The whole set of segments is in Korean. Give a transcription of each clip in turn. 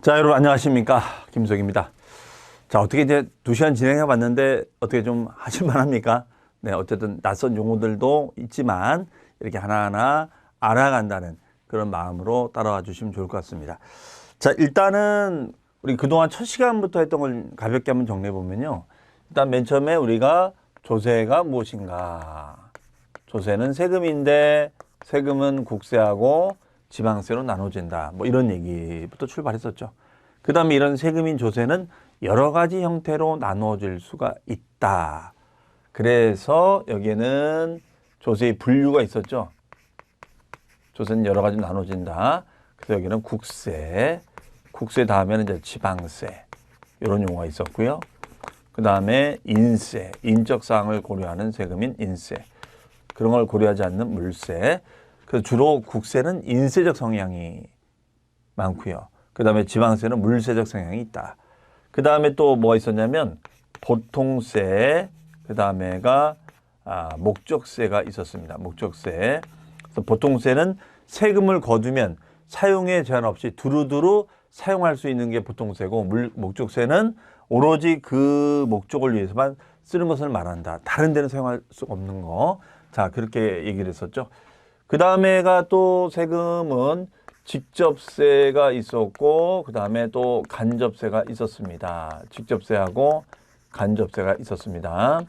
자, 여러분 안녕하십니까? 김석입니다. 자, 어떻게 이제 2시간 진행해 봤는데 어떻게 좀 하실만 합니까? 네, 어쨌든 낯선 용어들도 있지만 이렇게 하나하나 알아간다는 그런 마음으로 따라와 주시면 좋을 것 같습니다. 자, 일단은 우리 그동안 첫 시간부터 했던 걸 가볍게 한번 정리해 보면요. 일단 맨 처음에 우리가 조세가 무엇인가? 조세는 세금인데 세금은 국세하고 지방세로 나눠진다. 뭐 이런 얘기부터 출발했었죠. 그 다음에 이런 세금인 조세는 여러 가지 형태로 나눠질 수가 있다. 그래서 여기에는 조세의 분류가 있었죠. 조세는 여러 가지 나눠진다. 그래서 여기는 국세, 국세 다음에는 이제 지방세 이런 용어가 있었고요. 그 다음에 인세, 인적 사항을 고려하는 세금인 인세, 그런 걸 고려하지 않는 물세. 그래서 주로 국세는 인세적 성향이 많고요. 그 다음에 지방세는 물세적 성향이 있다. 그 다음에 또 뭐가 있었냐면 보통세, 그 다음에가 목적세가 있었습니다. 목적세. 그래서 보통세는 세금을 거두면 사용에 제한 없이 두루두루 사용할 수 있는 게 보통세고, 목적세는 오로지 그 목적을 위해서만 쓰는 것을 말한다. 다른 데는 사용할 수 없는 거. 자, 그렇게 얘기를 했었죠. 그 다음에가 또 세금은 직접세가 있었고, 그 다음에 또 간접세가 있었습니다. 직접세하고 간접세가 있었습니다.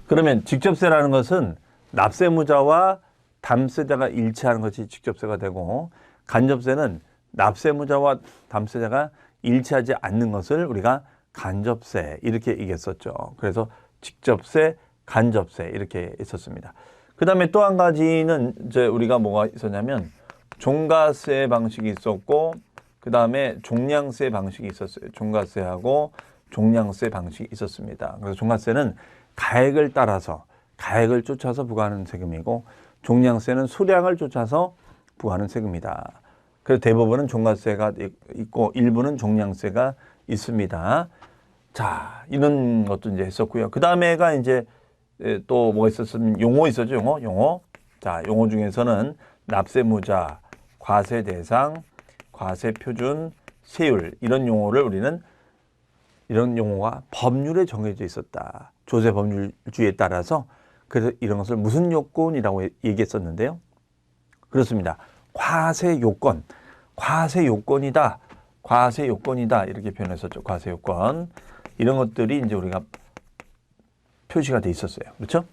그러면 직접세라는 것은 납세무자와 담세자가 일치하는 것이 직접세가 되고, 간접세는 납세무자와 담세자가 일치하지 않는 것을 우리가 간접세 이렇게 얘기했었죠. 그래서 직접세, 간접세 이렇게 있었습니다. 그 다음에 또 한 가지는 이제 우리가 뭐가 있었냐면 종가세 방식이 있었고, 그 다음에 종량세 방식이 있었어요. 종가세하고 종량세 방식이 있었습니다. 그래서 종가세는 가액을 따라서, 가액을 쫓아서 부과하는 세금이고, 종량세는 수량을 쫓아서 부과하는 세금이다. 그래서 대부분은 종가세가 있고 일부는 종량세가 있습니다. 자, 이런 것도 이제 했었고요. 그 다음에가 이제 또 뭐가 있었으면 용어 있었죠. 용어. 자, 용어 중에서는 납세무자, 과세대상, 과세표준, 세율 이런 용어를 우리는 이런 용어가 법률에 정해져 있었다. 조세 법률주의에 따라서. 그래서 이런 것을 무슨 요건이라고 얘기했었는데요. 그렇습니다. 과세 요건, 과세 요건이다, 과세 요건이다 이렇게 표현했었죠. 과세 요건. 이런 것들이 이제 우리가 표시가 돼 있었어요. 그렇죠?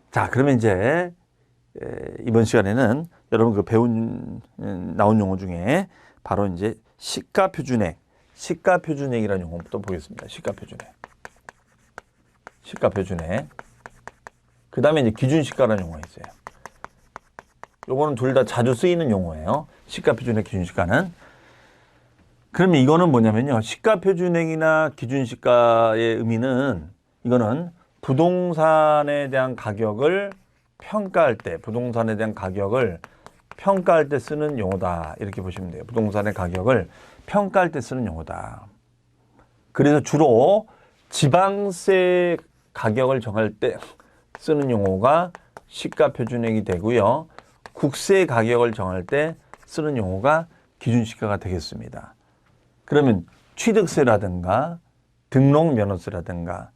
자, 그러면 이제 이번 시간에는 여러분 그 나온 용어 중에 바로 이제 시가표준액, 시가표준액이라는 용어부터 보겠습니다. 시가표준액. 시가표준액. 그 다음에 이제 기준시가라는 용어가 있어요. 요거는 둘 다 자주 쓰이는 용어예요. 시가표준액, 기준시가는. 그러면 이거는 뭐냐면요. 시가표준액이나 기준시가의 의미는, 이거는 부동산에 대한 가격을 평가할 때, 부동산에 대한 가격을 평가할 때 쓰는 용어다. 이렇게 보시면 돼요. 부동산의 가격을 평가할 때 쓰는 용어다. 그래서 주로 지방세 가격을 정할 때 쓰는 용어가 시가표준액이 되고요. 국세 가격을 정할 때 쓰는 용어가 기준시가가 되겠습니다. 그러면 취득세라든가 등록면허세라든가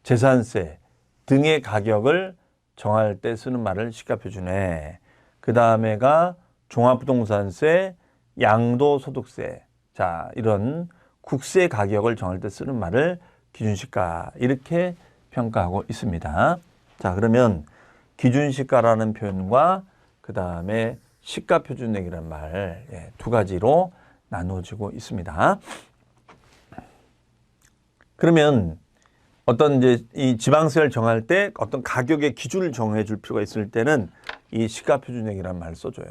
재산세 등의 가격을 정할 때 쓰는 말을 시가표준액, 그 다음에가 종합부동산세, 양도소득세, 자, 이런 국세 가격을 정할 때 쓰는 말을 기준시가 이렇게 평가하고 있습니다. 자, 그러면 기준시가라는 표현과 그 다음에 시가표준액이라는 말, 두 가지로 나눠지고 있습니다. 그러면 어떤 이제 이 지방세를 정할 때 어떤 가격의 기준을 정해 줄 필요가 있을 때는 이 시가표준액이라는 말을 써줘요.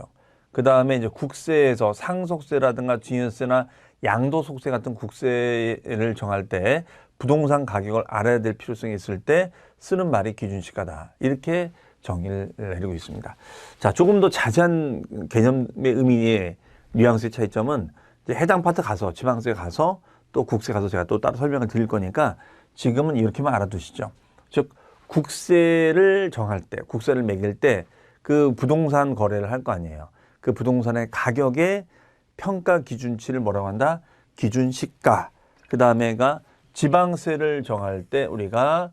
그 다음에 이제 국세에서 상속세라든가 증여세나 양도소득세 같은 국세를 정할 때 부동산 가격을 알아야 될 필요성이 있을 때 쓰는 말이 기준시가다. 이렇게 정의를 내리고 있습니다. 자, 조금 더 자세한 개념의 의미의 뉘앙스의 차이점은 이제 해당 파트 가서, 지방세 가서 또 국세 가서 제가 또 따로 설명을 드릴 거니까 지금은 이렇게만 알아두시죠. 즉, 국세를 정할 때, 국세를 매길 때 그 부동산 거래를 할 거 아니에요. 그 부동산의 가격에 평가 기준치를 뭐라고 한다? 기준시가. 그 다음에가 지방세를 정할 때 우리가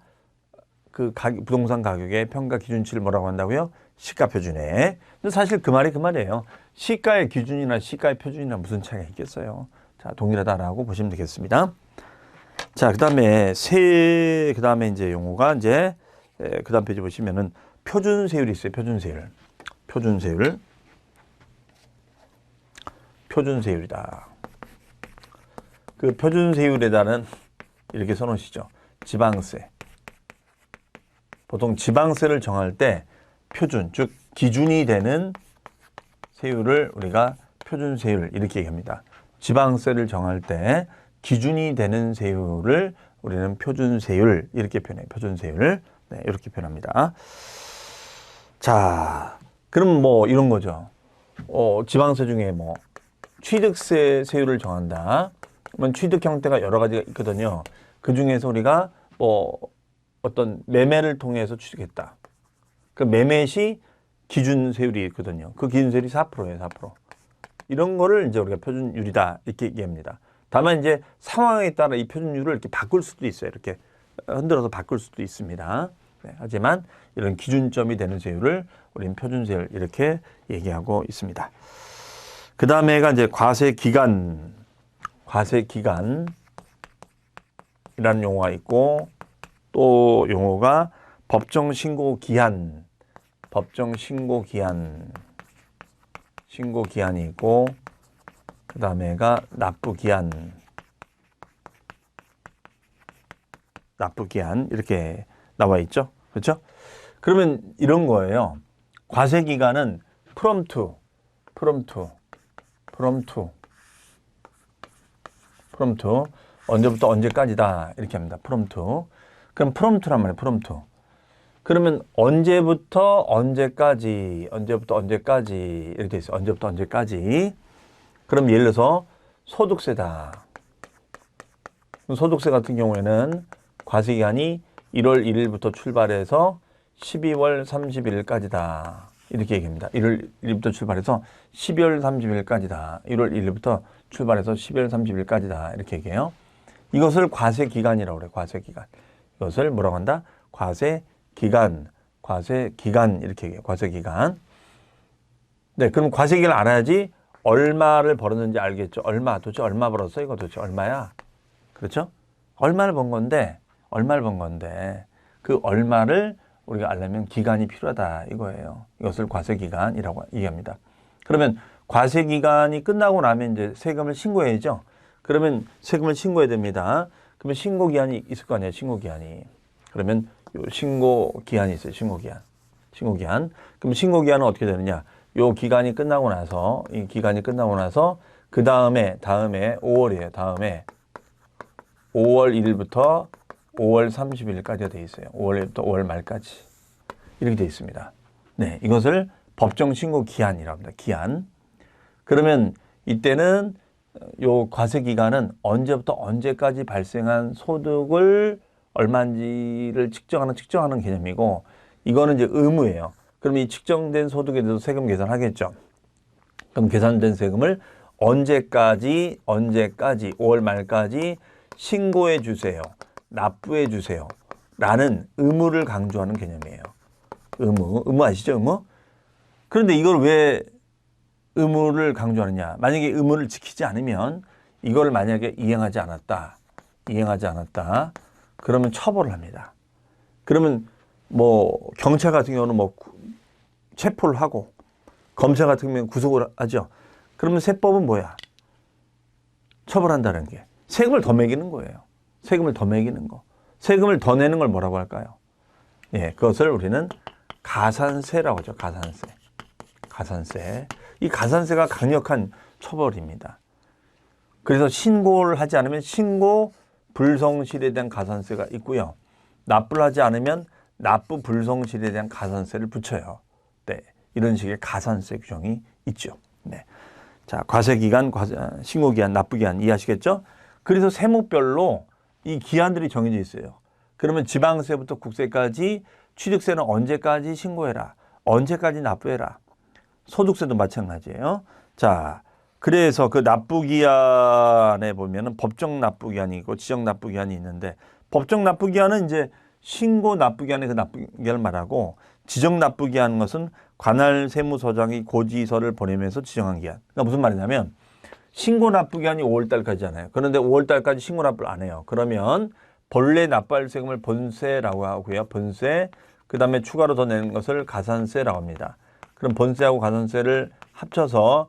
그 부동산 가격의 평가 기준치를 뭐라고 한다고요? 시가 표준에. 근데 사실 그 말이 그 말이에요. 시가의 기준이나 시가의 표준이나 무슨 차이가 있겠어요? 자, 동일하다라고 보시면 되겠습니다. 자, 그다음에 그다음에 이제 용어가 이제 그다음 페이지 보시면은 표준세율이 있어요. 표준세율이다. 그 표준세율에다는 이렇게 써놓으시죠. 지방세. 보통 지방세를 정할 때 표준, 즉 기준이 되는 세율을 우리가 표준세율 이렇게 얘기합니다. 지방세를 정할 때 기준이 되는 세율을 우리는 표준세율 이렇게 표현해요. 표준세율. 네, 이렇게 표현합니다. 자, 그럼 뭐 이런 거죠. 지방세 중에 뭐 취득세 세율을 정한다. 그러면 취득 형태가 여러 가지가 있거든요. 그 중에서 우리가 뭐 어떤 매매를 통해서 취득했다. 그 매매 시 기준 세율이 있거든요. 그 기준 세율이 4%예요, 4%. 이런 거를 이제 우리가 표준율이다 이렇게 얘기합니다. 다만 이제 상황에 따라 이 표준율을 이렇게 바꿀 수도 있어요. 이렇게 흔들어서 바꿀 수도 있습니다. 네, 하지만 이런 기준점이 되는 세율을 우리는 표준세율 이렇게 얘기하고 있습니다. 그 다음에가 이제 과세기간이라는 용어가 있고 또 용어가 법정신고기한이 있고 그 다음에가 납부기한 이렇게 나와 있죠. 그렇죠? 그러면 이런 거예요. 과세기간은 from to 언제부터 언제까지다 이렇게 합니다. from to. 그럼 from to란 말이에요. from to. 그러면 언제부터 언제까지 이렇게 돼 있어요. 언제부터 언제까지. 그럼 예를 들어서 소득세다. 소득세 같은 경우에는 과세기간이 1월 1일부터 출발해서 12월 30일까지다. 이렇게 얘기합니다. 1월 1일부터 출발해서 12월 30일까지다. 1월 1일부터 출발해서 12월 30일까지다. 이렇게 얘기해요. 이것을 과세기간이라고 그래요. 과세기간. 이것을 뭐라고 한다? 과세기간 이렇게 얘기해요. 과세기간. 네, 그럼 과세기간을 알아야지 얼마를 벌었는지 알겠죠. 도대체 얼마 벌었어? 이거 도대체 얼마야? 그렇죠? 얼마를 번 건데 그 얼마를 우리가 알려면 기간이 필요하다 이거예요. 이것을 과세기간이라고 얘기합니다. 그러면 과세기간이 끝나고 나면 이제 세금을 신고해야죠. 그러면 세금을 신고해야 됩니다. 그러면 신고기한이 있을 거 아니에요. 신고기한이. 그러면 요 신고기한이 있어요. 신고기한. 그럼 신고기한은 어떻게 되느냐? 요 기간이 끝나고 나서 그 다음에 5월이에요. 다음에 5월 1일부터 5월 30일까지가 되어 있어요. 5월 1일부터 5월 말까지. 이렇게 되어 있습니다. 네, 이것을 법정 신고 기한이라고 합니다. 기한. 그러면 이때는 요 과세 기간은 언제부터 언제까지 발생한 소득을 얼마인지를 측정하는 개념이고 이거는 이제 의무예요. 그럼 이 측정된 소득에 대해서 세금 계산하겠죠. 그럼 계산된 세금을 언제까지 5월 말까지 신고해 주세요. 납부해 주세요. 라는 의무를 강조하는 개념이에요. 의무 아시죠? 의무? 그런데 이걸 왜 의무를 강조하느냐? 만약에 의무를 지키지 않으면 이걸 만약에 이행하지 않았다. 그러면 처벌을 합니다. 그러면 뭐 경찰 같은 경우는 뭐 체포를 하고 검찰 같은 경우는 구속을 하죠. 그러면 세법은 뭐야? 처벌한다는 게 세금을 더 매기는 거예요. 세금을 더 내는 걸 뭐라고 할까요? 예, 그것을 우리는 가산세라고 하죠. 가산세. 이 가산세가 강력한 처벌입니다. 그래서 신고를 하지 않으면 신고 불성실에 대한 가산세가 있고요. 납부를 하지 않으면 납부 불성실에 대한 가산세를 붙여요. 네, 이런 식의 가산세 규정이 있죠. 네. 자, 과세기간, 신고기한, 납부기한 이해하시겠죠? 그래서 세무별로 이 기한들이 정해져 있어요. 그러면 지방세부터 국세까지 취득세는 언제까지 신고해라. 언제까지 납부해라. 소득세도 마찬가지예요. 자, 그래서 그 납부기한에 보면은 법정 납부기한이 있고 지정 납부기한이 있는데, 법정 납부기한은 이제 신고 납부기한의 그 납부기한을 말하고, 지정 납부기한 것은 관할 세무서장이 고지서를 보내면서 지정한 기한. 그러니까 무슨 말이냐면, 신고 납부기한이 5월 달까지잖아요. 그런데 5월 달까지 신고 납부를 안 해요. 그러면 본래 납부할 세금을 본세라고 하고요. 본세, 그 다음에 추가로 더 내는 것을 가산세라고 합니다. 그럼 본세하고 가산세를 합쳐서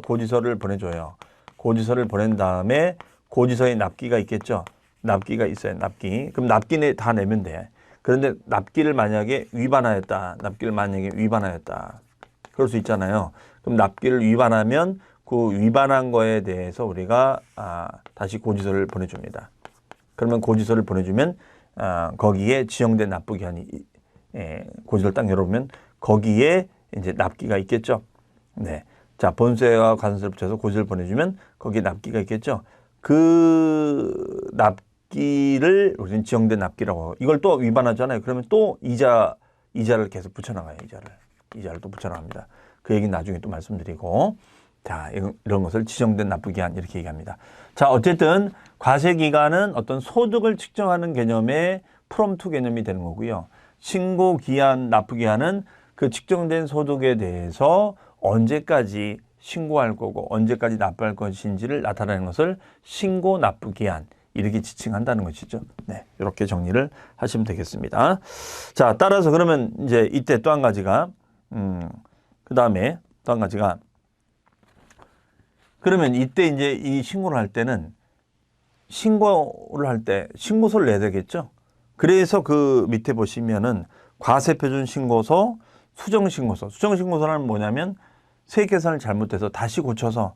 고지서를 보내줘요. 고지서를 보낸 다음에 고지서에 납기가 있겠죠. 납기가 있어요. 납기. 그럼 납기는 다 내면 돼. 그런데 납기를 만약에 위반하였다. 그럴 수 있잖아요. 그럼 납기를 위반하면 그 위반한 거에 대해서 우리가 다시 고지서를 보내줍니다. 그러면 고지서를 보내주면 거기에 지정된 납부기한이 고지서를 딱 열어보면 거기에 이제 납기가 있겠죠. 네. 자, 본세와 가산세를 붙여서 고지서를 보내주면 거기에 납기가 있겠죠. 그 납기를 우리는 지정된 납기라고 하고, 이걸 또 위반하잖아요. 그러면 또 이자를 계속 붙여나가요. 이자를 또 붙여나갑니다. 그 얘기는 나중에 또 말씀드리고, 자, 이런 것을 지정된 납부기한 이렇게 얘기합니다. 자, 어쨌든 과세기간은 어떤 소득을 측정하는 개념의 프롬2 개념이 되는 거고요. 신고기한, 납부기한은 그 측정된 소득에 대해서 언제까지 신고할 거고 언제까지 납부할 것인지를 나타내는 것을 신고 납부기한 이렇게 지칭한다는 것이죠. 네, 이렇게 정리를 하시면 되겠습니다. 자, 따라서 그러면 이제 이때 또 한 가지가 그 다음에 또 한 가지가, 그러면 이때 이제 이 신고를 할 때는 신고를 할 때 신고서를 내야 되겠죠. 그래서 그 밑에 보시면은 과세표준 신고서, 수정신고서. 수정신고서는 뭐냐면 세액 계산을 잘못해서 다시 고쳐서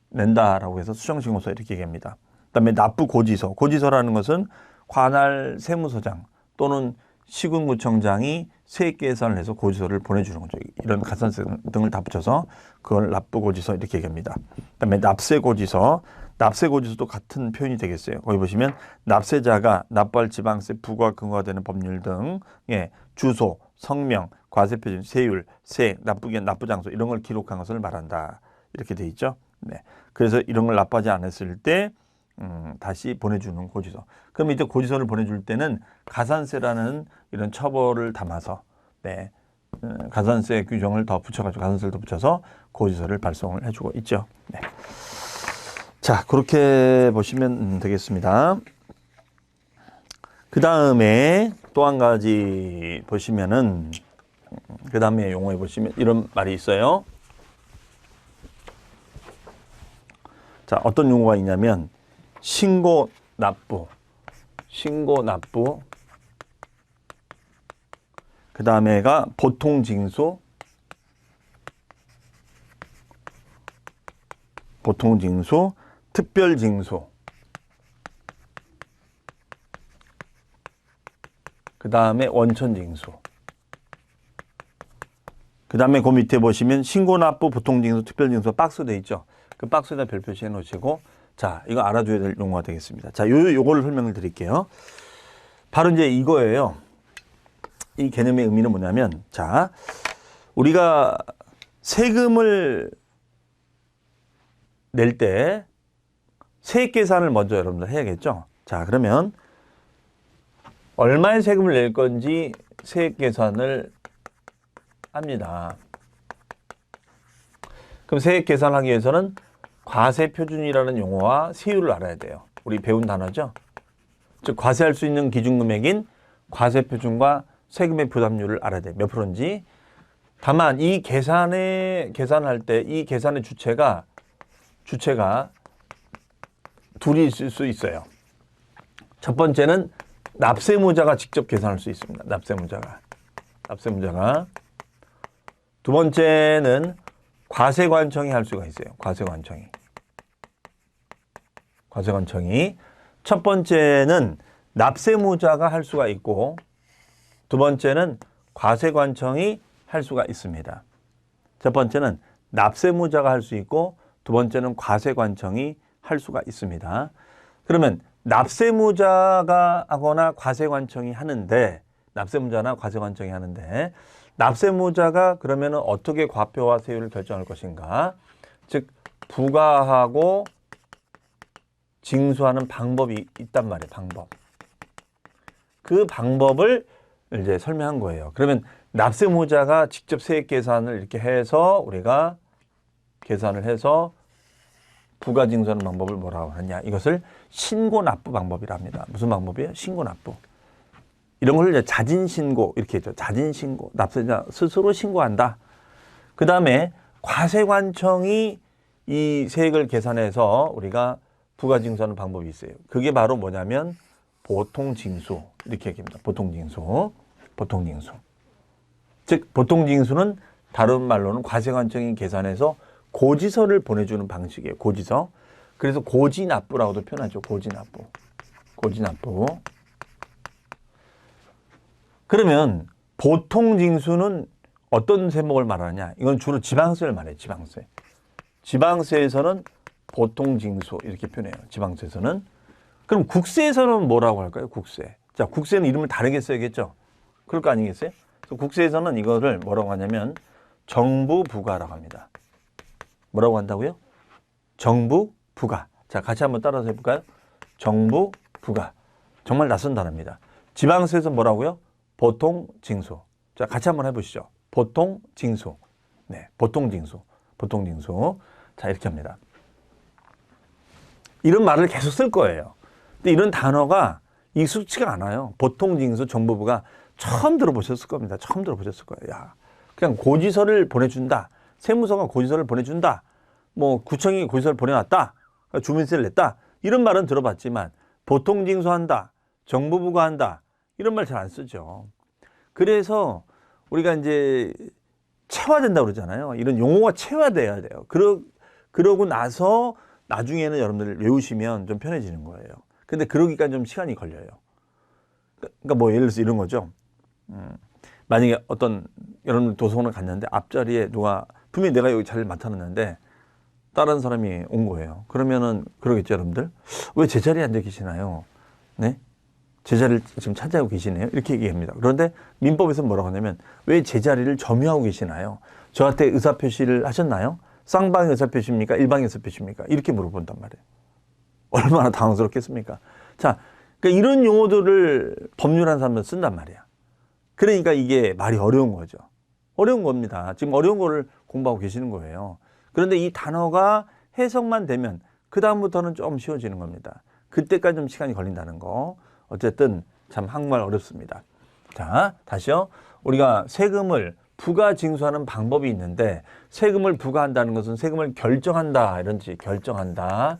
낸다라고 해서 수정신고서 이렇게 얘기합니다. 그다음에 납부고지서. 고지서라는 것은 관할 세무서장 또는 시군구청장이 세액 계산을 해서 고지서를 보내주는 거죠. 이런 가산세 등을 다 붙여서 그걸 납부고지서 이렇게 얘기합니다. 그다음에 납세고지서. 납세고지서도 같은 표현이 되겠어요. 거기 보시면 납세자가 납부할 지방세 부과 근거가 되는 법률 등 주소, 성명, 과세표준, 세율, 세액, 납부기한, 납부장소 이런 걸 기록한 것을 말한다. 이렇게 돼 있죠. 네. 그래서 이런 걸 납부하지 않았을 때 다시 보내주는 고지서. 그럼 이제 고지서를 보내줄 때는 가산세라는 이런 처벌을 담아서 가산세 규정을 더 붙여가지고 가산세를 더 붙여서 고지서를 발송을 해주고 있죠. 네. 자, 그렇게 보시면 되겠습니다. 그 다음에 또 한 가지 보시면은 그 다음에 용어에 보시면 이런 말이 있어요. 자, 어떤 용어가 있냐면 신고 납부, 그 다음에가 보통징수, 특별징수, 그 다음에 원천징수. 그 다음에 그 밑에 보시면 신고납부, 보통징수, 특별징수 박스 돼 있죠. 그 박스에다 별 표시해 놓으시고, 자, 이거 알아줘야 될 용어가 되겠습니다. 자, 요거를 설명을 드릴게요. 바로 이제 이거예요. 이 개념의 의미는 뭐냐면, 자, 우리가 세금을 낼 때 세액 계산을 먼저 여러분들 해야겠죠. 자, 그러면 얼마의 세금을 낼 건지 세액 계산을 합니다. 그럼 세액 계산하기 위해서는 과세표준이라는 용어와 세율을 알아야 돼요. 우리 배운 단어죠. 즉 과세할 수 있는 기준금액인 과세표준과 세금의 부담률을 알아야 돼요. 몇 프로인지. 다만 이 계산할 때 이 계산의 주체가 둘이 있을 수 있어요. 첫 번째는 납세무자가 직접 계산할 수 있습니다. 납세무자가. 두 번째는 과세관청이 할 수가 있어요. 과세관청이. 첫 번째는 납세무자가 할 수가 있고, 두 번째는 과세관청이 할 수가 있습니다. 첫 번째는 납세무자가 할 수 있고, 두 번째는 과세관청이 할 수가 있습니다. 그러면 납세무자가 하거나 과세관청이 하는데, 납세무자가 그러면 어떻게 과표와 세율을 결정할 것인가? 즉 부과하고 징수하는 방법이 있단 말이에요. 방법. 그 방법을 이제 설명한 거예요. 그러면 납세무자가 직접 세액 계산을 이렇게 해서 우리가 계산을 해서 부가징수하는 방법을 뭐라고 하느냐. 이것을 신고납부 방법이라 합니다. 무슨 방법이에요? 신고납부. 이런 걸 이제 자진신고 이렇게 했죠. 자진신고. 납세자 스스로 신고한다. 그 다음에 과세관청이 이 세액을 계산해서 우리가 부가징수하는 방법이 있어요. 그게 바로 뭐냐면 보통징수 이렇게 얘기합니다. 보통징수. 보통징수. 즉 보통징수는 다른 말로는 과세관청이 계산해서 고지서를 보내주는 방식이에요. 고지서. 그래서 고지납부라고도 표현하죠. 고지납부. 고지납부. 그러면 보통징수는 어떤 세목을 말하느냐. 이건 주로 지방세를 말해요. 지방세. 지방세에서는 보통징수 이렇게 표현해요. 지방세에서는. 그럼 국세에서는 뭐라고 할까요? 국세. 자, 국세는 이름을 다르게 써야겠죠. 그럴 거 아니겠어요? 그래서 국세에서는 이거를 뭐라고 하냐면 정부부가라고 합니다. 뭐라고 한다고요? 정부부가. 자, 같이 한번 따라서 해볼까요? 정부부가. 정말 낯선 단어입니다. 지방세에서 뭐라고요? 보통징수. 자, 같이 한번 해보시죠. 보통징수. 네, 보통징수. 보통징수. 자, 이렇게 합니다. 이런 말을 계속 쓸 거예요. 근데 이런 단어가 익숙치가 않아요. 보통징수 정부부가 처음 들어보셨을 겁니다. 처음 들어보셨을 거예요. 야, 그냥 고지서를 보내준다. 세무서가 고지서를 보내준다. 뭐 구청이 고지서를 보내왔다. 주민세를 냈다. 이런 말은 들어봤지만 보통징수한다. 정부부가 한다. 이런 말 잘 안 쓰죠. 그래서 우리가 이제 체화된다고 그러잖아요. 이런 용어가 체화돼야 돼요. 그러고 나서 나중에는 여러분들 외우시면 좀 편해지는 거예요. 근데 그러기까지 좀 시간이 걸려요. 그러니까 뭐 예를 들어서 이런 거죠. 만약에 어떤 여러분 도서관을 갔는데 앞자리에 누가 분명히 내가 여기 자리를 맡아놨는데 다른 사람이 온 거예요. 그러면은 그러겠죠, 여러분들. 왜 제 자리에 앉아 계시나요? 네? 제 자리를 지금 차지하고 계시네요. 이렇게 얘기합니다. 그런데 민법에서 뭐라고 하냐면 왜 제 자리를 점유하고 계시나요? 저한테 의사표시를 하셨나요? 쌍방의 의사표시입니까? 일방의 의사표시입니까? 이렇게 물어본단 말이에요. 얼마나 당황스럽겠습니까? 자, 그러니까 이런 용어들을 법률하는 사람은 쓴단 말이야. 그러니까 이게 말이 어려운 거죠. 어려운 겁니다. 지금 어려운 거를 공부하고 계시는 거예요. 그런데 이 단어가 해석만 되면 그 다음부터는 좀 쉬워지는 겁니다. 그때까지 좀 시간이 걸린다는 거. 어쨌든 참 한국말 어렵습니다. 자, 다시요. 우리가 세금을 부가징수하는 방법이 있는데 세금을 부과한다는 것은 세금을 결정한다 이런 뜻이 결정한다.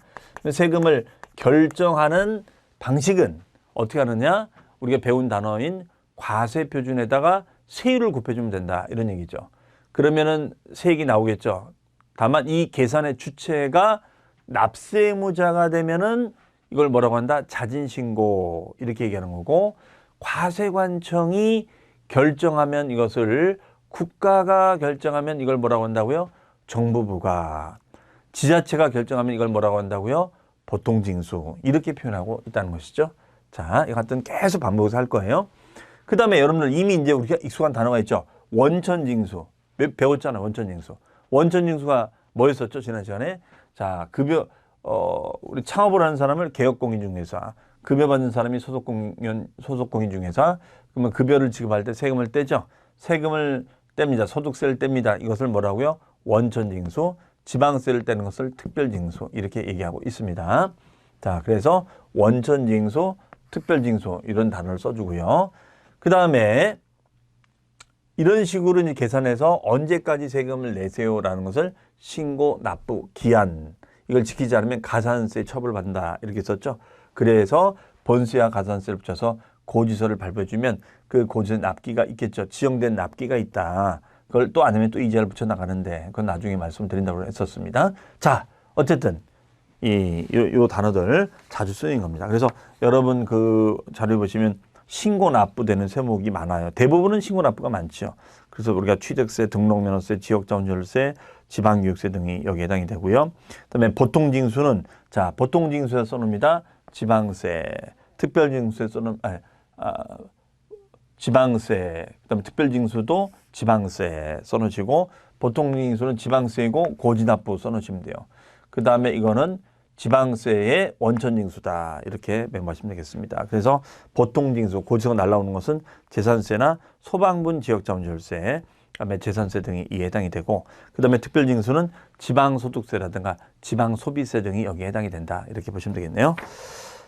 세금을 결정하는 방식은 어떻게 하느냐? 우리가 배운 단어인 과세표준에다가 세율을 곱해주면 된다 이런 얘기죠. 그러면은 세액이 나오겠죠. 다만 이 계산의 주체가 납세무자가 되면은 이걸 뭐라고 한다? 자진신고 이렇게 얘기하는 거고 과세관청이 결정하면 이것을 국가가 결정하면 이걸 뭐라고 한다고요? 정부부가. 지자체가 결정하면 이걸 뭐라고 한다고요? 보통징수. 이렇게 표현하고 있다는 것이죠. 자, 이거 하여튼 계속 반복해서 할 거예요. 그 다음에 여러분들 이미 이제 우리가 익숙한 단어가 있죠. 원천징수. 배웠잖아요. 원천징수. 원천징수가 뭐였었죠? 지난 시간에. 자, 급여, 우리 창업을 하는 사람을 개업공인중개사. 급여 받는 사람이 소속공인중개사. 그러면 급여를 지급할 때 세금을 떼죠. 세금을 뗍니다. 소득세를 뗍니다. 이것을 뭐라고요? 원천징수. 지방세를 떼는 것을 특별징수. 이렇게 얘기하고 있습니다. 자, 그래서 원천징수, 특별징수 이런 단어를 써주고요. 그 다음에 이런 식으로 이제 계산해서 언제까지 세금을 내세요라는 것을 신고, 납부, 기한. 이걸 지키지 않으면 가산세 처벌받는다. 이렇게 썼죠. 그래서 본세와 가산세를 붙여서 고지서를 발표해주면 그 고지서 납기가 있겠죠. 지정된 납기가 있다. 그걸 또 안 하면 또 이자를 붙여 나가는데 그건 나중에 말씀드린다고 했었습니다. 자, 어쨌든 요 단어들 자주 쓰는 겁니다. 그래서 여러분 그 자료 보시면 신고 납부되는 세목이 많아요. 대부분은 신고 납부가 많죠. 그래서 우리가 취득세, 등록면허세, 지역자원조세, 지방교육세 등이 여기에 해당이 되고요. 그다음에 보통징수는 자 보통징수에 써놓습니다. 지방세, 특별징수에 써놓은 지방세, 그다음에 특별징수도 지방세 써놓으시고 보통징수는 지방세이고 고지납부 써놓으시면 돼요. 그 다음에 이거는 지방세의 원천징수다. 이렇게 메모하시면 되겠습니다. 그래서 보통징수, 고지가 날라오는 것은 재산세나 소방분 지역자원조율세, 그다음에 재산세 등이 이에 해당이 되고, 그 다음에 특별징수는 지방소득세라든가 지방소비세 등이 여기에 해당이 된다. 이렇게 보시면 되겠네요.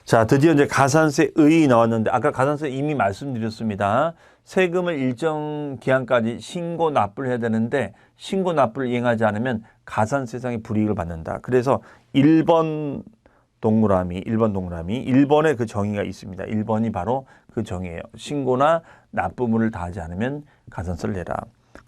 자, 드디어 이제 가산세의 나왔는데, 아까 가산세 이미 말씀드렸습니다. 세금을 일정 기한까지 신고 납부를 해야 되는데, 신고 납부를 이행하지 않으면 가산세상의 불이익을 받는다. 그래서 1번 동그라미, 1번에 그 정의가 있습니다. 1번이 바로 그 정의예요. 신고나 납부물을 다하지 않으면 가산세를 내라.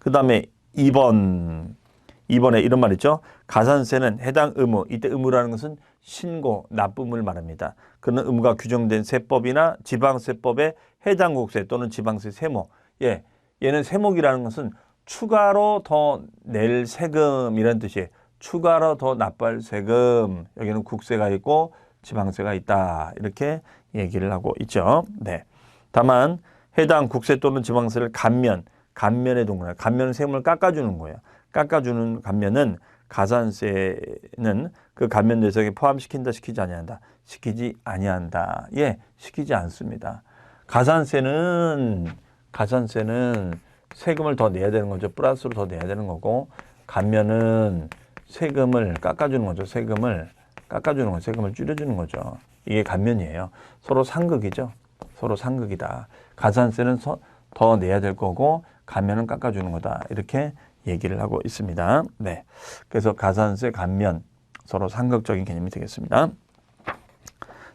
그 다음에 2번에 이런 말 있죠. 가산세는 해당 의무, 이때 의무라는 것은 신고, 납부물 말합니다. 그런 의무가 규정된 세법이나 지방세법의 해당 국세 또는 지방세 세목. 예, 얘는 세목이라는 것은 추가로 더 낼 세금이라는 뜻이에요. 추가로 더 납부할 세금. 여기는 국세가 있고 지방세가 있다. 이렇게 얘기를 하고 있죠. 네. 다만 해당 국세 또는 지방세를 감면의 동그라미. 감면은 세금을 깎아주는 거예요. 깎아주는 감면은 가산세는 그 감면 대상에 포함시킨다, 시키지 아니한다. 시키지 아니한다. 예, 시키지 않습니다. 가산세는 세금을 더 내야 되는 거죠. 플러스로 더 내야 되는 거고, 감면은 세금을 깎아주는 거죠. 세금을 깎아주는 거죠. 세금을 줄여주는 거죠. 이게 감면이에요. 서로 상극이죠. 서로 상극이다. 가산세는 더 내야 될 거고, 감면은 깎아주는 거다. 이렇게 얘기를 하고 있습니다. 네. 그래서 가산세, 감면 서로 상극적인 개념이 되겠습니다.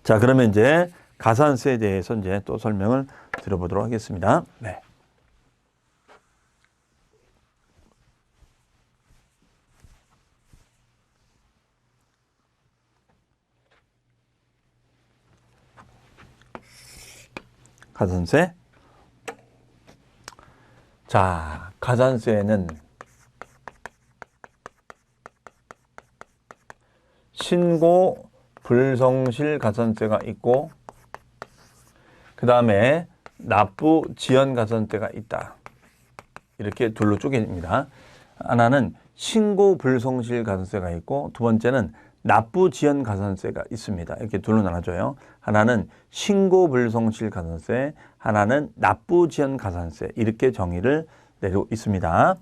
자, 그러면 이제 가산세에 대해서 이제 또 설명을 드려보도록 하겠습니다. 네. 가산세. 자, 가산세는 신고 불성실 가산세가 있고, 그 다음에 납부 지연 가산세가 있다. 이렇게 둘로 쪼개집니다. 하나는 신고 불성실 가산세가 있고, 두 번째는 납부 지연 가산세가 있습니다. 이렇게 둘로 나눠져요. 하나는 신고 불성실 가산세, 하나는 납부 지연 가산세. 이렇게 정의를 내리고 있습니다.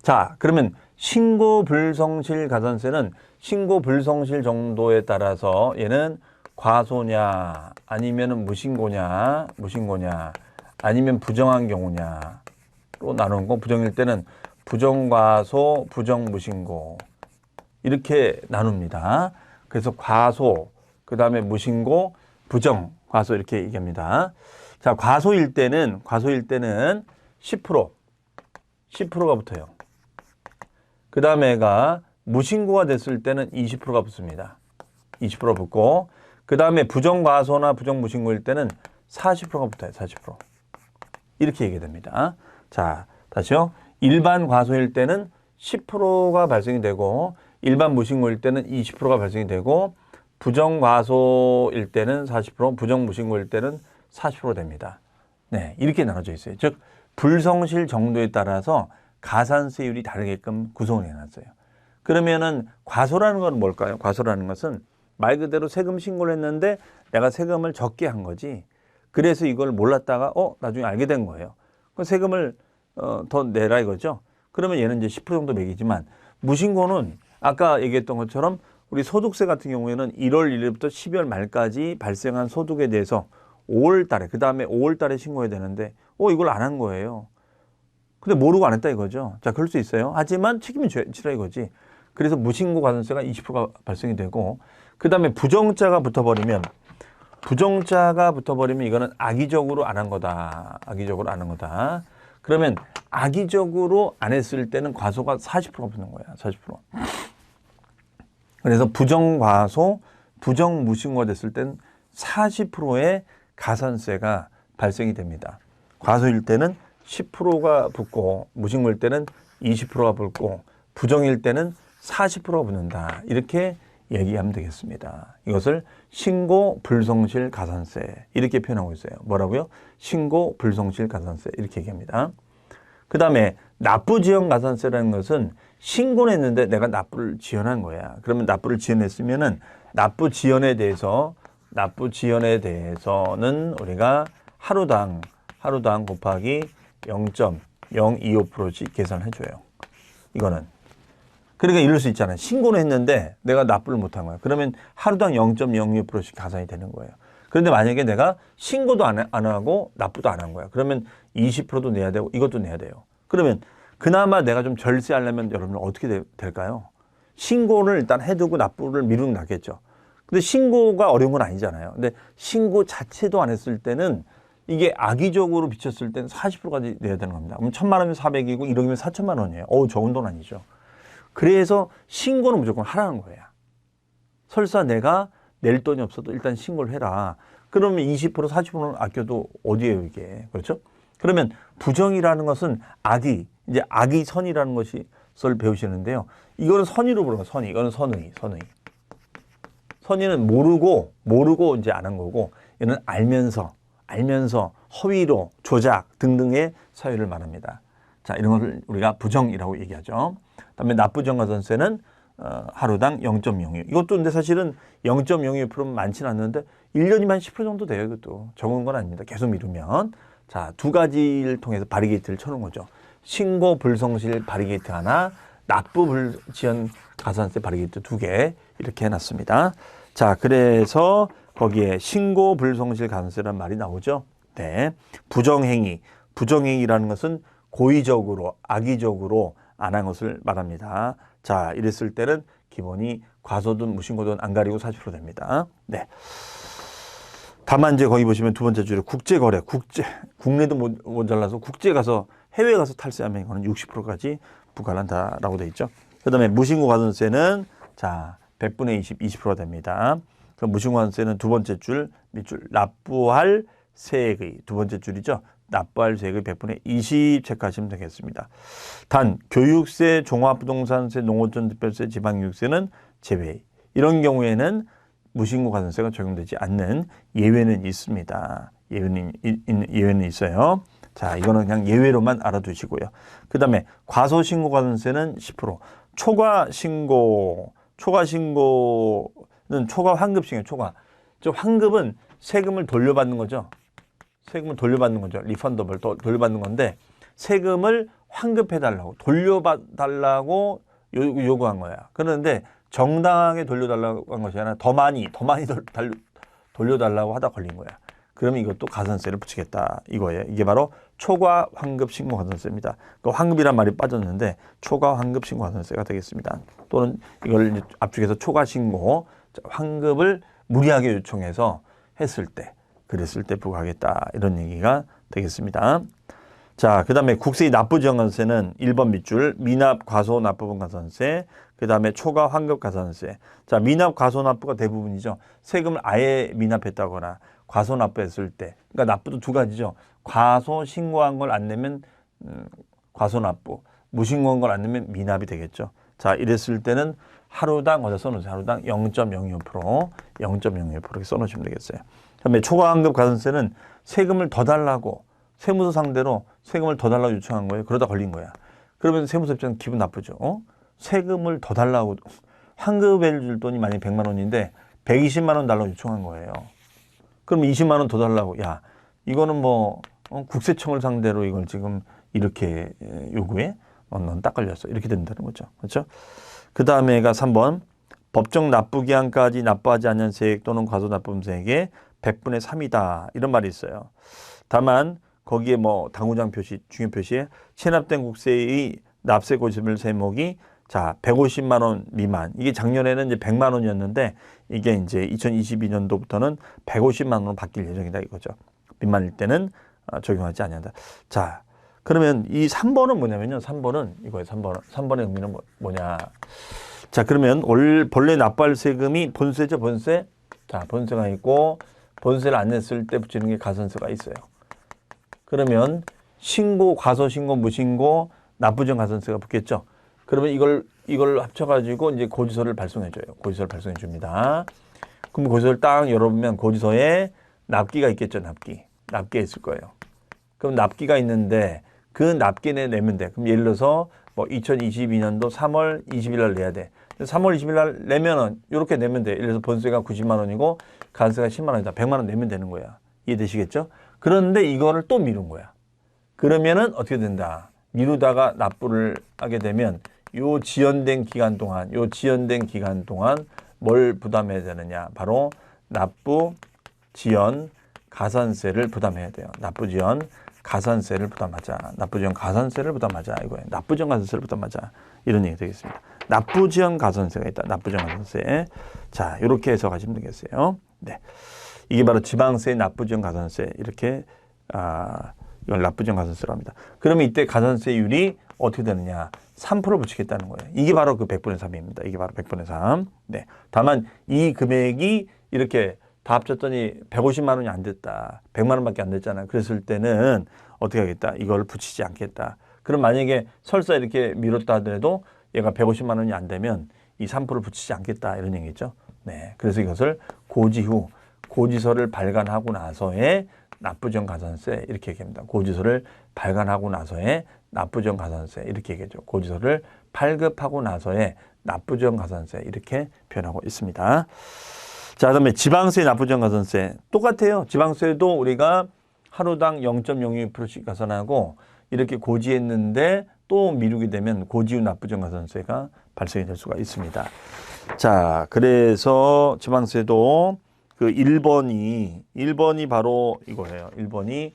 자, 그러면 신고 불성실 가산세는 신고 불성실 정도에 따라서 얘는 과소냐, 아니면 무신고냐, 아니면 부정한 경우냐로 나누는 거. 부정일 때는 부정과소, 부정무신고 이렇게 나눕니다. 그래서 과소, 그 다음에 무신고, 부정, 과소 이렇게 얘기합니다. 자, 과소일 때는 10%가 붙어요. 그 다음에가 무신고가 됐을 때는 20%가 붙습니다. 20% 붙고, 그 다음에 부정과소나 부정무신고일 때는 40%가 붙어요. 40%. 이렇게 얘기됩니다. 자, 다시요. 일반 과소일 때는 10%가 발생이 되고, 일반 무신고일 때는 20%가 발생이 되고, 부정과소일 때는 40%, 부정무신고일 때는 40% 됩니다. 네, 이렇게 나눠져 있어요. 즉, 불성실 정도에 따라서 가산세율이 다르게끔 구성을 해놨어요. 그러면은 과소라는 건 뭘까요? 과소라는 것은 말 그대로 세금 신고를 했는데 내가 세금을 적게 한 거지. 그래서 이걸 몰랐다가 나중에 알게 된 거예요. 그 세금을 더 내라 이거죠. 그러면 얘는 이제 10% 정도 매기지만, 무신고는 아까 얘기했던 것처럼 우리 소득세 같은 경우에는 1월 1일부터 12월 말까지 발생한 소득에 대해서 5월 달에, 그 다음에 5월 달에 신고해야 되는데 이걸 안 한 거예요. 근데 모르고 안 했다 이거죠. 자, 그럴 수 있어요. 하지만 책임을 지라 이거지. 그래서 무신고 가산세가 20%가 발생이 되고, 그 다음에 부정자가 붙어버리면 이거는 악의적으로 안 한 거다. 악의적으로 안 한 거다. 그러면 악의적으로 안 했을 때는 과소가 40%가 붙는 거야. 40%. 그래서 부정과소, 부정무신고가 됐을 때는 40%의 가산세가 발생이 됩니다. 과소일 때는 10%가 붙고, 무신고일 때는 20%가 붙고, 부정일 때는 40%가 붙는다. 이렇게 얘기하면 되겠습니다. 이것을 신고 불성실 가산세 이렇게 표현하고 있어요. 뭐라고요? 신고 불성실 가산세 이렇게 얘기합니다. 그 다음에 납부 지연 가산세라는 것은 신고는 했는데 내가 납부를 지연한 거야. 그러면 납부를 지연했으면은 납부 지연에 대해서는 우리가 하루당 곱하기 0.025%씩 계산해 줘요. 이거는. 그러니까 이럴 수 있잖아요. 신고는 했는데 내가 납부를 못한 거야. 그러면 하루당 0.02%씩 가산이 되는 거예요. 그런데 만약에 내가 신고도 안 하고 납부도 안 한 거야. 그러면 20%도 내야 되고 이것도 내야 돼요. 그러면 그나마 내가 좀 절세하려면 여러분 어떻게 될까요? 신고를 일단 해두고 납부를 미루는 게 낫겠죠. 근데 신고가 어려운 건 아니잖아요. 근데 신고 자체도 안 했을 때는 이게 악의적으로 비쳤을 때는 40%까지 내야 되는 겁니다. 그럼 1,000만 원이면 400이고 1억이면 4천만 원이에요. 적은 돈 아니죠. 그래서 신고는 무조건 하라는 거야. 설사 내가 낼 돈이 없어도 일단 신고를 해라. 그러면 20% 40%는 아껴도 어디에요 이게. 그렇죠? 그러면 부정이라는 것은 이제 악의선이라는 것을 배우시는데요. 이거는 선의로 부르는 거예요. 선의. 이거는 선의. 선의는 모르고 이제 안 한 거고, 얘는 알면서 허위로 조작 등등의 사유를 말합니다. 자, 이런 것을 우리가 부정이라고 얘기하죠. 그다음에 납부지연 가산세는 하루당 0.02. 이것도 근데 사실은 0.02%면 많지는 않는데 1년이면 10% 정도 돼요. 이것도 적은 건 아닙니다. 계속 미루면. 자, 두 가지를 통해서 바리게이트를 쳐놓은 거죠. 신고 불성실 바리게이트 하나, 납부 불지연 가산세 바리게이트 2개 이렇게 해놨습니다. 자, 그래서 거기에 신고 불성실 가산세라는 말이 나오죠. 네, 부정행위라는 것은 고의적으로 악의적으로 안 한 것을 말합니다. 자, 이랬을 때는 기본이 과소든 무신고든 안 가리고 40% 됩니다. 네. 다만 이제 거기 보시면 두 번째 줄에 국제거래, 국내도 모자라서 국제 가서 해외 가서 탈세하면 이거는 60%까지 부과를 한다라고 돼 있죠. 그다음에 무신고 가산세는 자 100분의 20%가 됩니다. 그럼 무신고 가산세는 두 번째 줄 밑줄 납부할 세액의 두 번째 줄이죠. 납부할 세액의 100분의 20 체크하시면 되겠습니다. 단 교육세, 종합부동산세, 농어촌특별세, 지방교육세는 제외. 이런 경우에는 무신고 가산세가 적용되지 않는 예외는 있습니다. 예외는 있어요. 자, 이거는 그냥 예외로만 알아두시고요. 그 다음에 과소신고 가산세는 10%. 초과신고는 초과 환급식이에요. 환급은 세금을 돌려받는 거죠. 리펀더블 돌려받는 건데 세금을 환급해달라고 돌려달라고 요구한 거야. 그런데 정당하게 돌려달라고 한 것이 아니라 더 많이 돌려달라고 하다 걸린 거야. 그러면 이것도 가산세를 붙이겠다 이거예요. 이게 바로 초과 환급 신고 가산세입니다. 그 환급이란 말이 빠졌는데 초과 환급 신고 가산세가 되겠습니다. 또는 이걸 앞쪽에서 초과 신고 환급을 무리하게 요청해서 그랬을 때 부과하겠다 이런 얘기가 되겠습니다. 자, 그 다음에 국세의 납부지연 가산세는 1번 밑줄 미납 과소 납부분 가산세, 그 다음에 초과 환급 가산세. 자, 미납 과소 납부가 대부분이죠. 세금을 아예 미납했다거나 과소 납부했을 때, 그러니까 납부도 두 가지죠. 과소 신고한 걸 안 내면 과소 납부, 무신고한 걸 안 내면 미납이 되겠죠. 자, 이랬을 때는 하루당 어디다 써놓으세요. 하루당 0.02% 이렇게 써놓으시면 되겠어요. 그다음에 초과 환급 가산세는 세금을 더 달라고 세무서 상대로 세금을 더 달라고 요청한 거예요. 그러다 걸린 거야. 그러면 세무서 입장은 기분 나쁘죠. 세금을 더 달라고 환급을 줄 돈이 만약에 100만 원인데 120만 원 달라고 요청한 거예요. 그럼 20만 원 더 달라고. 야, 이거는 국세청을 상대로 이걸 지금 이렇게 요구해? 넌 딱 걸렸어. 이렇게 된다는 거죠. 그렇죠? 그 다음에가 3번. 법정 납부기한까지 납부하지 않는 세액 또는 과소 납부분 세액의 100분의 3이다. 이런 말이 있어요. 다만 거기에 당구장 표시, 중요 표시에 체납된 국세의 납세 고지별 세목이 자 150만 원 미만. 이게 작년에는 이제 100만 원이었는데 이게 이제 2022년도부터는 150만 원으로 바뀔 예정이다 이거죠. 미만일 때는 적용하지 않는다. 자, 그러면 이 3번은 뭐냐면요. 3번은 이거예요. 3번의 의미는 뭐냐. 자, 그러면 본래 납부할 세금이 본세죠, 본세. 자, 본세가 있고 본세를 안 냈을 때 붙이는 게 가산세가 있어요. 그러면 신고, 과소신고, 무신고, 납부지연 가산세가 붙겠죠. 그러면 이걸 합쳐가지고 이제 고지서를 발송해줘요. 고지서를 발송해 줍니다. 그럼 고지서를 딱 열어보면 고지서에 납기가 있겠죠. 납기가 있을 거예요. 그럼 납기가 있는데 그 납기에 내면 돼. 그럼 예를 들어서 뭐 2022년도 3월 20일 날 내야 돼. 3월 20일 날 내면은 이렇게 내면 돼. 예를 들어서 번세가 90만 원이고 가산세가 10만 원이다. 100만 원 내면 되는 거야. 이해되시겠죠? 그런데 이거를 또 미룬 거야. 그러면은 어떻게 된다? 미루다가 납부를 하게 되면 요 지연된 기간 동안 뭘 부담해야 되느냐? 바로 납부 지연 가산세를 부담해야 돼요. 납부 지연 가산세를 부담하자. 납부지연 가산세를 부담하자. 이거예요. 납부지연 가산세를 부담하자. 이런 얘기 되겠습니다. 납부지연 가산세가 있다. 납부지연 가산세. 자, 이렇게 해서 가시면 되겠어요. 네. 이게 바로 지방세, 납부지연 가산세. 이렇게, 이걸 납부지연 가산세로 합니다. 그러면 이때 가산세율이 어떻게 되느냐. 3% 붙이겠다는 거예요. 이게 바로 그 100분의 3입니다. 이게 바로 100분의 3. 네. 다만 이 금액이 이렇게 다 합쳤더니 150만 원이 안 됐다. 100만 원밖에 안 됐잖아요. 그랬을 때는 어떻게 하겠다? 이걸 붙이지 않겠다. 그럼 만약에 설사 이렇게 미뤘다 하더라도 얘가 150만 원이 안 되면 이 3%를 붙이지 않겠다. 이런 얘기죠. 네. 그래서 이것을 고지 후 고지서를 발간하고 나서의 납부지연 가산세 이렇게 얘기합니다. 고지서를 발간하고 나서의 납부지연 가산세 이렇게 얘기하죠. 고지서를 발급하고 나서의 납부지연 가산세 이렇게 표현하고 있습니다. 자, 그다음에 지방세 납부지연 가산세 똑같아요. 지방세도 우리가 하루당 0.06%씩 가산하고 이렇게 고지했는데 또 미루게 되면 고지 후 납부지연 가산세가 발생이 될 수가 있습니다. 자, 그래서 지방세도 그 1번이 바로 이거예요. 1번이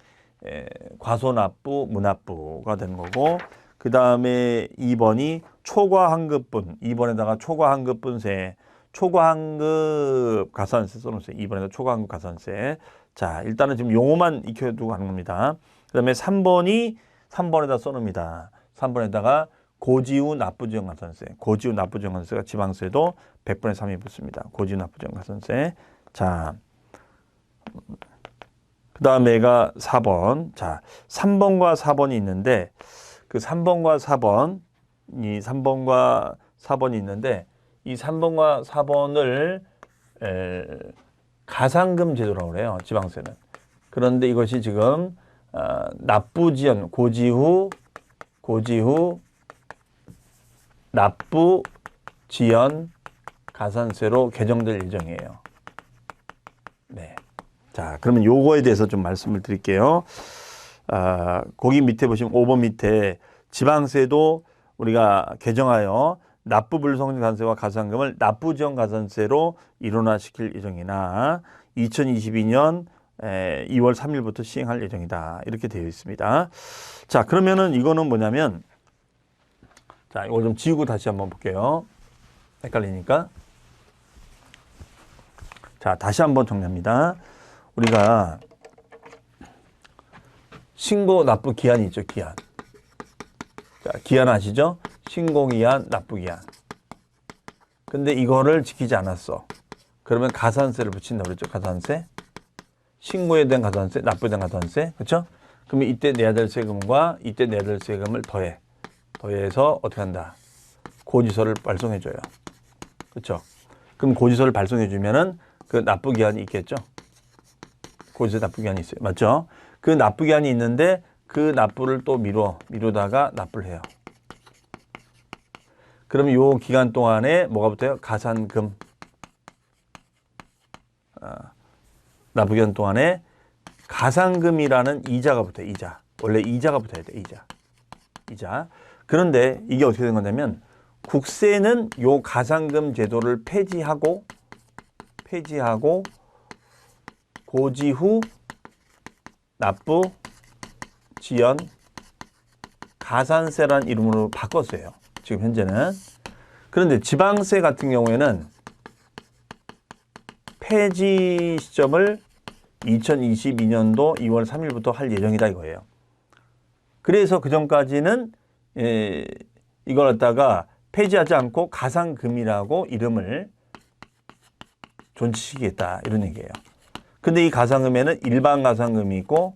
과소납부, 무납부가 되는 거고 그 다음에 2번이 초과환급분, 2번에다가 초과환급분세, 초과환급 가산세 써놓으세요. 2번에다 초과환급 가산세. 자, 일단은 지금 용어만 익혀두고 가는 겁니다. 그 다음에 3번에다 써놓습니다. 3번에다가 고지후 납부지연 가산세. 고지후 납부지연 가산세가 지방세도 100분의 3이 붙습니다. 고지후 납부지연 가산세. 자, 그 다음에가 4번. 자, 3번과 4번이 있는데 그 3번과 4번이 있는데 이 3번과 4번을 가상금 제도라고 그래요. 지방세는. 그런데 이것이 지금 납부지연 고지 후 납부지연 가산세로 개정될 예정이에요. 네. 자, 그러면 요거에 대해서 좀 말씀을 드릴게요. 거기 밑에 보시면 5번 밑에 지방세도 우리가 개정하여 납부불성립 가산세와 가산금을 납부지연 가산세로 일원화시킬 예정이나 2022년 2월 3일부터 시행할 예정이다. 이렇게 되어 있습니다. 자, 그러면은 이거는 뭐냐면 자, 이거 좀 지우고 다시 한번 볼게요. 헷갈리니까. 자, 다시 한번 정리합니다. 우리가 신고 납부 기한이 있죠, 기한. 자, 기한 아시죠? 신고 기한, 납부 기한. 근데 이거를 지키지 않았어. 그러면 가산세를 붙인다 그랬죠, 가산세. 신고에 대한 가산세, 납부에 대한 가산세. 그렇죠? 그러면 이때 내야 될 세금과 이때 내야 될 세금을 더해서 어떻게 한다? 고지서를 발송해 줘요. 그렇죠? 그럼 고지서를 발송해 주면은 그 납부 기한이 있겠죠? 고지서 납부 기한이 있어요. 맞죠? 그 납부 기한이 있는데 그 납부를 또 미루다가 납부를 해요. 그러면 요 기간 동안에 뭐가 붙어요? 가산금. 납부 기간 동안에 가산금이라는 이자가 붙어요. 이자. 원래 이자가 붙어야 돼. 이자. 그런데 이게 어떻게 된 거냐면 국세는 요 가산금 제도를 폐지하고 고지 후 납부 지연 가산세라는 이름으로 바꿨어요. 지금 현재는. 그런데 지방세 같은 경우에는 폐지 시점을 2022년도 2월 3일부터 할 예정이다 이거예요. 그래서 그 전까지는 이걸 갖다가 폐지하지 않고 가산금이라고 이름을 존치시키겠다 이런 얘기예요. 근데 이 가산금에는 일반 가산금이 있고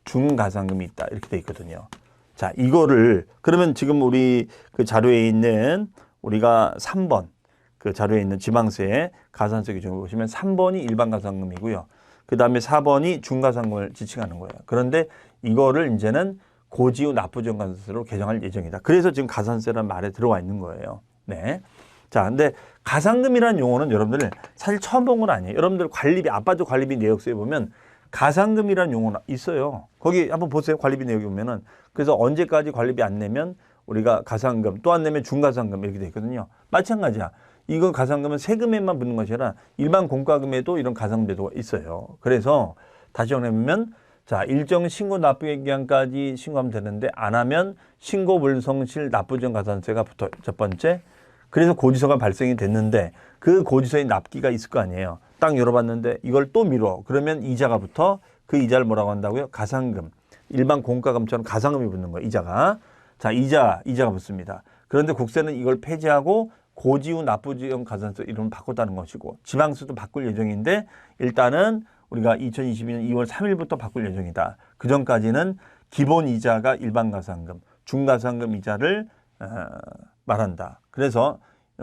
중가산금이 있다 이렇게 돼 있거든요. 자, 이거를 그러면 지금 우리 그 자료에 있는 우리가 3번 그 자료에 있는 지방세 가산세 기준을 보시면 3번이 일반 가산금이고요. 그 다음에 4번이 중가산금을 지칭하는 거예요. 그런데 이거를 이제는 고지후 납부지원 가산세로 개정할 예정이다. 그래서 지금 가산세라는 말에 들어와 있는 거예요. 네. 자, 근데 가상금이라는 용어는 여러분들 사실 처음 본 건 아니에요. 여러분들 관리비, 아파트 관리비 내역서에 보면 가상금이라는 용어가 있어요. 거기 한번 보세요. 관리비 내역에 보면은. 그래서 언제까지 관리비 안 내면 우리가 가상금, 또 안 내면 중가상금 이렇게 돼 있거든요. 마찬가지야. 이거 가상금은 세금에만 붙는 것이 아니라 일반 공과금에도 이런 가상제도가 있어요. 그래서 다시 정리하면 자, 일정 신고 납부액 기간까지 신고하면 되는데 안 하면 신고 불성실 납부전 가산세가 붙어. 첫 번째. 그래서 고지서가 발생이 됐는데 그 고지서에 납기가 있을 거 아니에요. 딱 열어봤는데 이걸 또 미뤄. 그러면 이자가 붙어. 그 이자를 뭐라고 한다고요? 가상금. 일반 공과금처럼 가상금이 붙는 거예요. 이자가. 자, 이자가 붙습니다. 그런데 국세는 이걸 폐지하고 고지후 납부지원 가산세 이름을 바꿨다는 것이고 지방세도 바꿀 예정인데 일단은 우리가 2022년 2월 3일부터 바꿀 예정이다. 그 전까지는 기본 이자가 일반 가상금, 중가상금 이자를 말한다. 그래서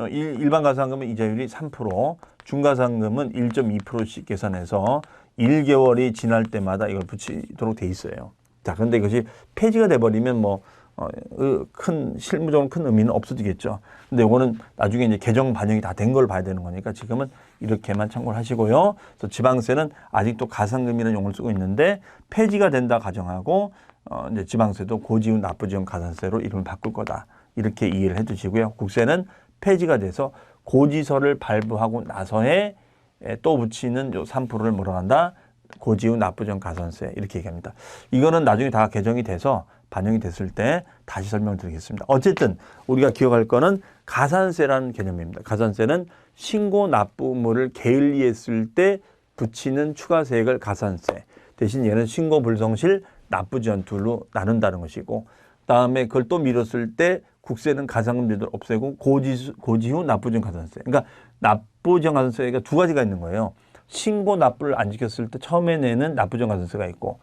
일반 가상금은 이자율이 3%, 중가상금은 1.2%씩 계산해서 1개월이 지날 때마다 이걸 붙이도록 돼 있어요. 자, 그런데 이것이 폐지가 돼버리면 실무적으로 큰 의미는 없어지겠죠. 근데 이거는 나중에 이제 개정 반영이 다 된 걸 봐야 되는 거니까 지금은 이렇게만 참고를 하시고요. 그래서 지방세는 아직도 가상금이라는 용어를 쓰고 있는데 폐지가 된다 가정하고 이제 지방세도 고지후 납부지원 가산세로 이름을 바꿀 거다. 이렇게 이해를 해 주시고요. 국세는 폐지가 돼서 고지서를 발부하고 나서에 또 붙이는 요 3%를 뭐라고 한다? 고지후 납부전 가산세 이렇게 얘기합니다. 이거는 나중에 다 개정이 돼서 반영이 됐을 때 다시 설명을 드리겠습니다. 어쨌든 우리가 기억할 거는 가산세라는 개념입니다. 가산세는 신고 납부물을 게을리했을 때 붙이는 추가세액을 가산세 대신 얘는 신고 불성실 납부지원 둘로 나눈다는 것이고 그다음에 그걸 또 미뤘을 때 국세는 가상금 제도를 없애고 고지후 납부지원 가산세. 그러니까 납부지원 가산세가 두 가지가 있는 거예요. 신고 납부를 안 지켰을 때 처음에 내는 납부지원 가산세가 있고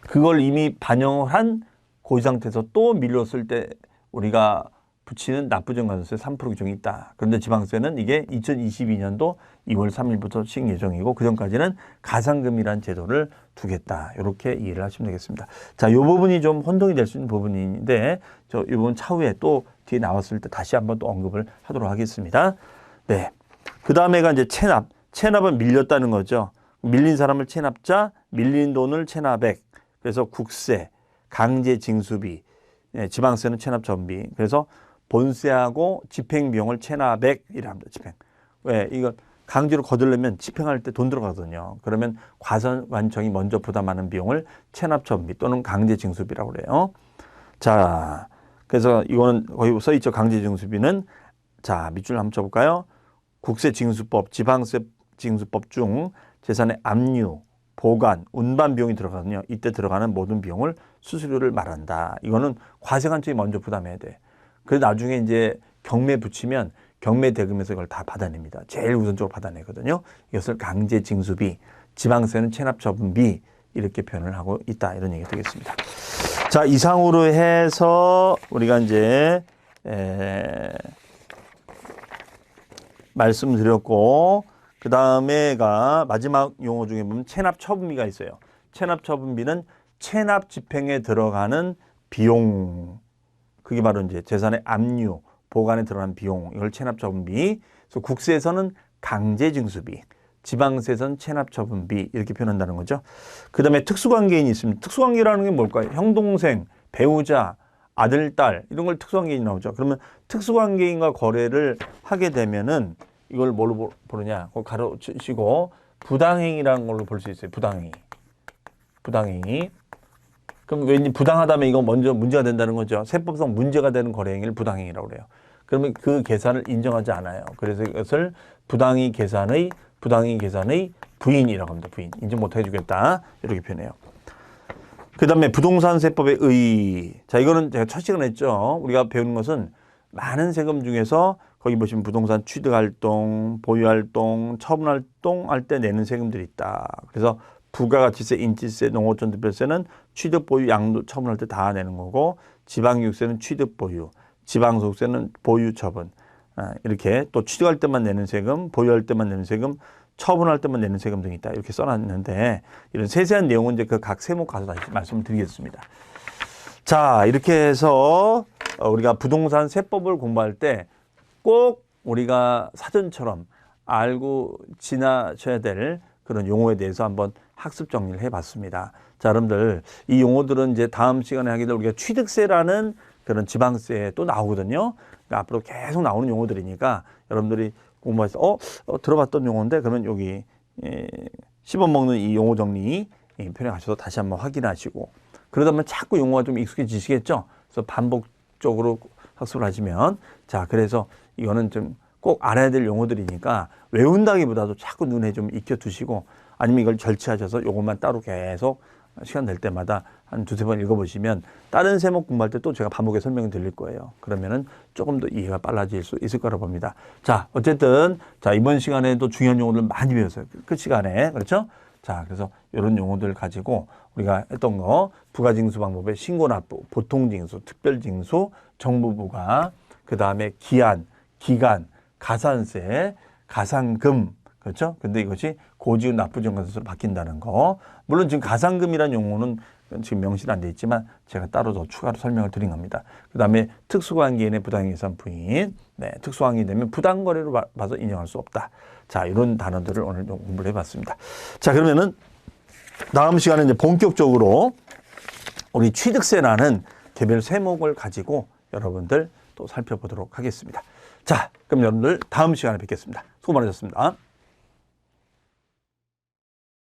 그걸 이미 반영을 한 고지 상태에서 또 밀렸을 때 우리가 붙이는 납부지원 가산세 3% 규정이 있다. 그런데 지방세는 이게 2022년도 2월 3일부터 시행 예정이고 그전까지는 가상금이라는 제도를 두겠다. 이렇게 이해를 하시면 되겠습니다. 자, 이 부분이 좀 혼동이 될 수 있는 부분인데 이 부분 차후에 또 뒤에 나왔을 때 다시 한번 또 언급을 하도록 하겠습니다. 네. 그 다음에가 이제 체납. 체납은 밀렸다는 거죠. 밀린 사람을 체납자, 밀린 돈을 체납액. 그래서 국세, 강제징수비, 지방세는 체납전비. 그래서 본세하고 집행비용을 체납액이라 합니다. 집행. 왜? 이거 강제로 거두려면 집행할 때 돈 들어가거든요. 그러면 과세관청이 먼저 부담하는 비용을 체납전비 또는 강제징수비라고 그래요. 자, 그래서 이거는 거기 써 있죠. 강제징수비는 자, 밑줄 한번 쳐볼까요? 국세징수법, 지방세징수법 중 재산의 압류, 보관, 운반 비용이 들어가거든요. 이때 들어가는 모든 비용을 수수료를 말한다. 이거는 과세관청이 먼저 부담해야 돼. 그래서 나중에 이제 경매 붙이면 경매 대금에서 이걸 다 받아냅니다. 제일 우선적으로 받아내거든요. 이것을 강제징수비, 지방세는 체납처분비 이렇게 표현을 하고 있다. 이런 얘기가 되겠습니다. 자, 이상으로 해서 우리가 이제 말씀드렸고 그 다음에가 마지막 용어 중에 보면 체납처분비가 있어요. 체납처분비는 체납 집행에 들어가는 비용. 그게 바로 이제 재산의 압류, 보관에 들어가는 비용. 이걸 체납처분비. 그래서 국세에서는 강제징수비, 지방세에서는 체납처분비 이렇게 표현한다는 거죠. 그 다음에 특수관계인이 있습니다. 특수관계라는 게 뭘까요? 형, 동생, 배우자, 아들, 딸 이런 걸 특수관계인이 나오죠. 그러면 특수관계인과 거래를 하게 되면은 이걸 뭘로 보느냐? 그거 가로치시고 부당행위라는 걸로 볼 수 있어요. 부당행위. 그럼 왠지 부당하다면 이거 먼저 문제가 된다는 거죠. 세법상 문제가 되는 거래행위를 부당행위라고 그래요. 그러면 그 계산을 인정하지 않아요. 그래서 이것을 부당행위 계산의 부인이라고 합니다. 부인. 인정 못 해주겠다. 이렇게 표현해요. 그 다음에 부동산세법의 의. 자, 이거는 제가 첫 시간에 했죠. 우리가 배우는 것은 많은 세금 중에서 거기 보시면 부동산 취득활동, 보유활동, 처분활동 할 때 내는 세금들이 있다. 그래서 부가가치세, 인지세, 농어촌 특별세는 취득, 보유, 양도, 처분할 때 다 내는 거고 지방유세는 취득, 보유, 지방소득세는 보유, 처분. 이렇게 또 취득할 때만 내는 세금, 보유할 때만 내는 세금, 처분할 때만 내는 세금 등이 있다. 이렇게 써놨는데 이런 세세한 내용은 이제 그 각 세목 가서 다시 말씀을 드리겠습니다. 자, 이렇게 해서 우리가 부동산 세법을 공부할 때 꼭 우리가 사전처럼 알고 지나셔야 될 그런 용어에 대해서 한번 학습 정리를 해봤습니다. 자, 여러분들 이 용어들은 이제 다음 시간에 하게 될 우리가 취득세라는 그런 지방세 또 나오거든요. 그러니까 앞으로 계속 나오는 용어들이니까 여러분들이 공부해서 들어봤던 용어인데 그러면 여기 씹어먹는 이 용어 정리 편에 가셔서 다시 한번 확인하시고 그러다 보면 자꾸 용어가 좀 익숙해지시겠죠. 그래서 반복적으로 학습을 하시면 자, 그래서 이거는 좀 꼭 알아야 될 용어들이니까 외운다기보다도 자꾸 눈에 좀 익혀두시고 아니면 이걸 절취하셔서 요것만 따로 계속 시간 될 때마다 한 두세 번 읽어보시면 다른 세목 공부할 때 또 제가 반복해 설명을 드릴 거예요. 그러면은 조금 더 이해가 빨라질 수 있을 거라고 봅니다. 자, 어쨌든 자, 이번 시간에도 중요한 용어들 많이 배웠어요. 끝 시간에. 그렇죠? 자, 그래서 이런 용어들 가지고 우리가 했던 거 부가징수 방법의 신고납부, 보통징수, 특별징수, 정부부가 그 다음에 기한, 기간, 가산세, 가상금 그렇죠? 근데 이것이 고지급 납부정관세로 바뀐다는 거. 물론 지금 가상금이라는 용어는 지금 명시는 안 돼 있지만 제가 따로 더 추가로 설명을 드린 겁니다. 그 다음에 특수관계인의 부당예산 부인. 네, 특수관계인 되면 부당거래로 봐서 인정할 수 없다. 자, 이런 단어들을 오늘 좀 공부를 해봤습니다. 자, 그러면은 다음 시간에 이제 본격적으로 우리 취득세라는 개별 세목을 가지고 여러분들 또 살펴보도록 하겠습니다. 자, 그럼 여러분들 다음 시간에 뵙겠습니다. 수고 많으셨습니다.